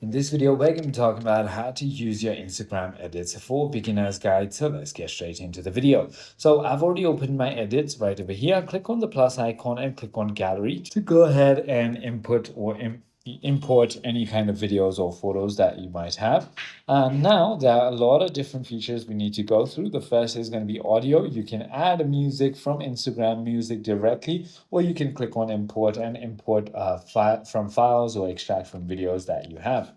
In this video, we're going to be talking about how to use your Instagram edits for beginner's guide. So let's get straight into the video. So I've already opened my edits right over here. Click on the plus icon and click on gallery to go ahead and input or import any kind of videos or photos that you might have. Now there are a lot of different features we need to go through. The first is going to be audio. You can add music from Instagram music directly, or you can click on import and import from files or extract from videos that you have.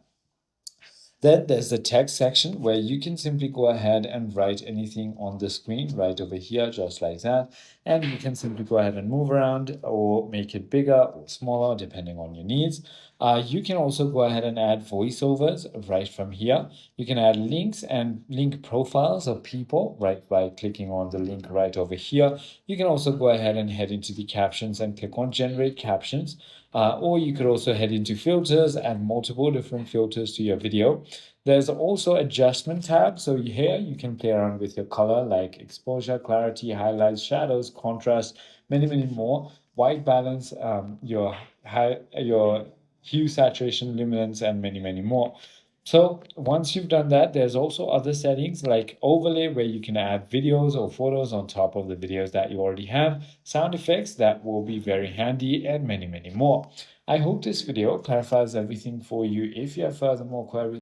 Then there's the text section where you can simply go ahead and write anything on the screen right over here, just like that. And you can simply go ahead and move around or make it bigger or smaller, depending on your needs. You can also go ahead and add voiceovers right from here. You can add links and link profiles of people right by clicking on the link right over here. You can also go ahead and head into the captions and click on generate captions. Or you could also head into filters, add multiple different filters to your video. There's also adjustment tab. So here you can play around with your color like exposure, clarity, highlights, shadows, contrast, many more. White balance, your hue, saturation, luminance, and many more. So once you've done that, there's also other settings like overlay where you can add videos or photos on top of the videos that you already have, sound effects that will be very handy, and many more. I hope this video clarifies everything for you. If you have further more queries,